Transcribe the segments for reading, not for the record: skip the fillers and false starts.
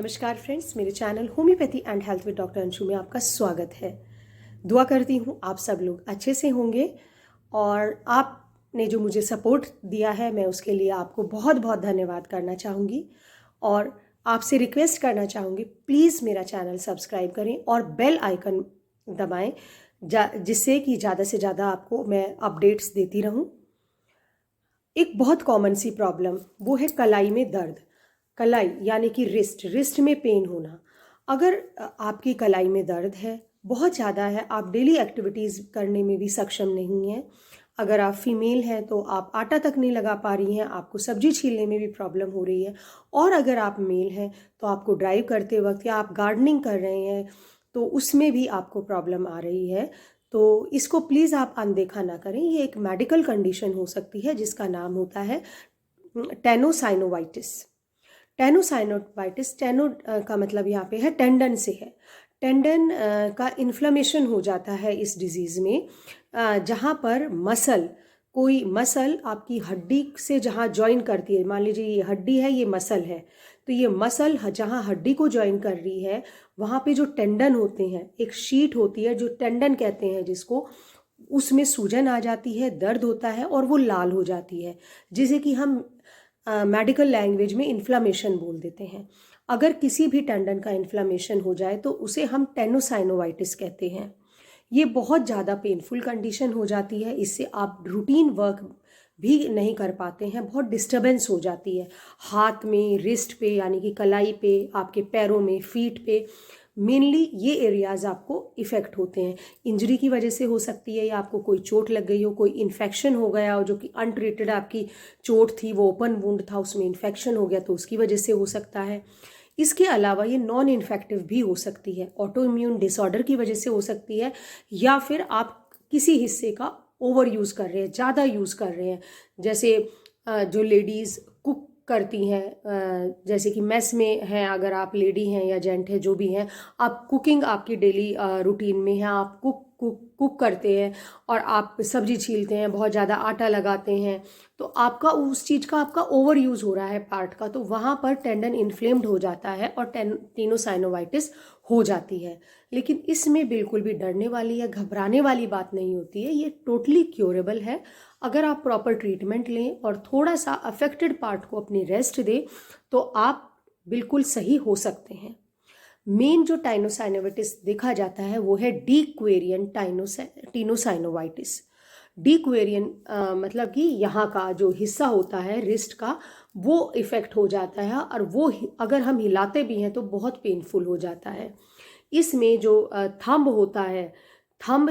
नमस्कार फ्रेंड्स, मेरे channel homeopathy and health with doctor Anshu में आपका स्वागत है। दुआ करती हूँ आप सब लोग अच्छे से होंगे और आपने जो मुझे सपोर्ट दिया है मैं उसके लिए आपको बहुत बहुत धन्यवाद करना चाहूँगी और आपसे रिक्वेस्ट करना चाहूँगी प्लीज़ मेरा चैनल सब्सक्राइब करें और बेल आइकन दबाएँ जिससे कि ज़्यादा से ज़्यादा आपको मैं अपडेट्स देती रहूँ। एक बहुत कॉमन सी प्रॉब्लम वो है कलाई में दर्द। कलाई यानी कि रिस्ट में पेन होना। अगर आपकी कलाई में दर्द है, बहुत ज़्यादा है, आप डेली एक्टिविटीज़ करने में भी सक्षम नहीं हैं, अगर आप फीमेल हैं तो आप आटा तक नहीं लगा पा रही हैं, आपको सब्जी छीलने में भी प्रॉब्लम हो रही है, और अगर आप मेल हैं तो आपको ड्राइव करते वक्त या आप गार्डनिंग कर रहे हैं तो उसमें भी आपको प्रॉब्लम आ रही है, तो इसको प्लीज़ आप अनदेखा ना करें। ये एक मेडिकल कंडीशन हो सकती है जिसका नाम होता है टेनोसाइनोवाइटिस। टेनोसाइनोवाइटिस, टेनो का मतलब यहाँ पे है टेंडन से है। टेंडन का इन्फ्लेमेशन हो जाता है इस डिजीज़ में, जहाँ पर कोई मसल आपकी हड्डी से जहाँ ज्वाइन करती है, मान लीजिए ये हड्डी है, ये मसल है, तो ये मसल जहाँ हड्डी को ज्वाइन कर रही है वहाँ पे जो टेंडन होते हैं, एक शीट होती है जो टेंडन कहते हैं जिसको, उसमें सूजन आ जाती है, दर्द होता है और वो लाल हो जाती है, जिसे कि हम मेडिकल लैंग्वेज में इन्फ्लामेशन बोल देते हैं। अगर किसी भी टेंडन का इन्फ्लामेशन हो जाए तो उसे हम टेनोसाइनोवाइटिस कहते हैं। ये बहुत ज़्यादा पेनफुल कंडीशन हो जाती है, इससे आप रूटीन वर्क भी नहीं कर पाते हैं, बहुत डिस्टर्बेंस हो जाती है हाथ में, रिस्ट पे यानी कि कलाई पे, आपके पैरों में, फीट पे, मेनली ये एरियाज़ आपको इफ़ेक्ट होते हैं। इंजरी की वजह से हो सकती है, या आपको कोई चोट लग गई हो, कोई इन्फेक्शन हो गया हो, जो कि अनट्रीटेड आपकी चोट थी, वो ओपन वुंड था, उसमें इन्फेक्शन हो गया तो उसकी वजह से हो सकता है। इसके अलावा ये नॉन इन्फेक्टिव भी हो सकती है, ऑटो इम्यून डिसऑर्डर की वजह से हो सकती है, या फिर आप किसी हिस्से का ओवर यूज़ कर रहे हैं, ज़्यादा यूज़ कर रहे हैं। जैसे जो लेडीज़ कुक करती हैं, जैसे कि मेस में हैं, अगर आप लेडी हैं या जेंट हैं जो भी हैं, आप कुकिंग आपकी डेली रूटीन में है, आप कुक करते हैं और आप सब्जी छीलते हैं, बहुत ज़्यादा आटा लगाते हैं, तो आपका उस चीज़ का आपका ओवर यूज़ हो रहा है पार्ट का, तो वहाँ पर टेंडन इन्फ्लेम्ड हो जाता है और टेनोसाइनोवाइटिस हो जाती है। लेकिन इसमें बिल्कुल भी डरने वाली या घबराने वाली बात नहीं होती है, ये टोटली क्योरेबल है। अगर आप प्रॉपर ट्रीटमेंट लें और थोड़ा सा अफेक्टेड पार्ट को अपनी रेस्ट दें तो आप बिल्कुल सही हो सकते हैं। मेन जो टाइनोसाइनोवाइटिस देखा जाता है वो है डीक्वेरियन टीनोसाइनोवाइटिस। डीक्वेरियन मतलब कि यहाँ का जो हिस्सा होता है रिस्ट का, वो इफ़ेक्ट हो जाता है, और वो अगर हम हिलाते भी हैं तो बहुत पेनफुल हो जाता है। इसमें जो थंब होता है, थंब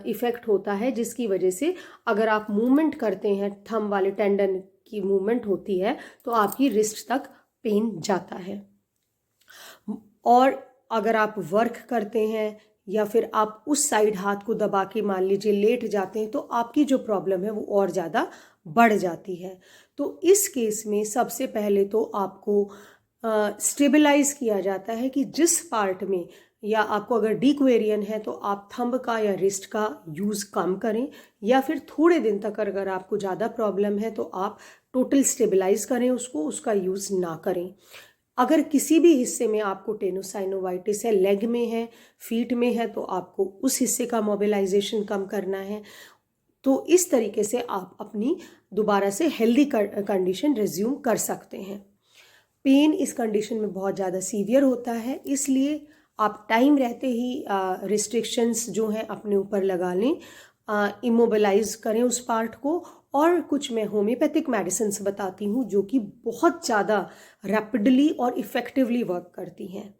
इफ़ेक्ट होता है, जिसकी वजह से अगर आप मूवमेंट करते हैं, थंब वाले टेंडन की मूवमेंट होती है तो आपकी रिस्ट तक पेन जाता है। और अगर आप वर्क करते हैं या फिर आप उस साइड हाथ को दबा के मान लीजिए लेट जाते हैं तो आपकी जो प्रॉब्लम है वो और ज़्यादा बढ़ जाती है। तो इस केस में सबसे पहले तो आपको स्टेबलाइज किया जाता है कि जिस पार्ट में, या आपको अगर डीक्वेरियन है तो आप थंब का या रिस्ट का यूज़ कम करें, या फिर थोड़े दिन तक अगर आपको ज़्यादा प्रॉब्लम है तो आप टोटल स्टेबलाइज करें उसको, उसका यूज़ ना करें। अगर किसी भी हिस्से में आपको टेनोसाइनोवाइटिस है, लेग में है, फीट में है, तो आपको उस हिस्से का मोबिलाइजेशन कम करना है। तो इस तरीके से आप अपनी दोबारा से हेल्दी कंडीशन रिज्यूम कर सकते हैं। पेन इस कंडीशन में बहुत ज़्यादा सीवियर होता है, इसलिए आप टाइम रहते ही रिस्ट्रिक्शंस जो हैं अपने ऊपर लगा लें, इमोबिलाइज करें उस पार्ट को। और कुछ मैं होम्योपैथिक मेडिसिन्स बताती हूँ जो कि बहुत ज़्यादा रैपिडली और इफ़ेक्टिवली वर्क करती हैं।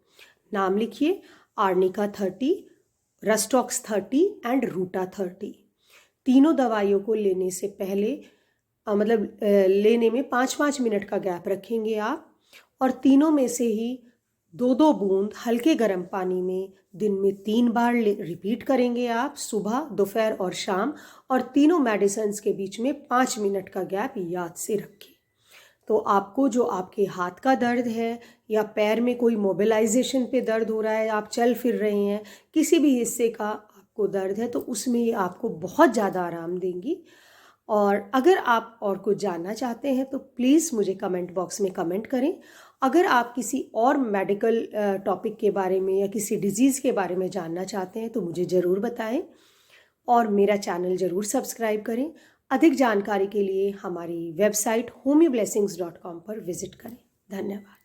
नाम लिखिए, आर्निका 30, रस्टॉक्स 30 एंड रूटा 30। तीनों दवाइयों को लेने से पहले लेने में 5-5 मिनट का गैप रखेंगे आप, और तीनों में से ही 2-2 बूंद हल्के गर्म पानी में दिन में 3 बार रिपीट करेंगे आप, सुबह, दोपहर और शाम, और तीनों मेडिसिन्स के बीच में 5 मिनट का गैप याद से रखें। तो आपको जो आपके हाथ का दर्द है या पैर में कोई मोबिलाइजेशन पे दर्द हो रहा है, आप चल फिर रहे हैं, किसी भी हिस्से का आपको दर्द है, तो उसमें ये आपको बहुत ज़्यादा आराम देंगी। और अगर आप और कुछ जानना चाहते हैं तो प्लीज़ मुझे कमेंट बॉक्स में कमेंट करें, अगर आप किसी और मेडिकल टॉपिक के बारे में या किसी डिजीज़ के बारे में जानना चाहते हैं तो मुझे ज़रूर बताएं और मेरा चैनल ज़रूर सब्सक्राइब करें। अधिक जानकारी के लिए हमारी वेबसाइट homeoblessings.com पर विज़िट करें। धन्यवाद।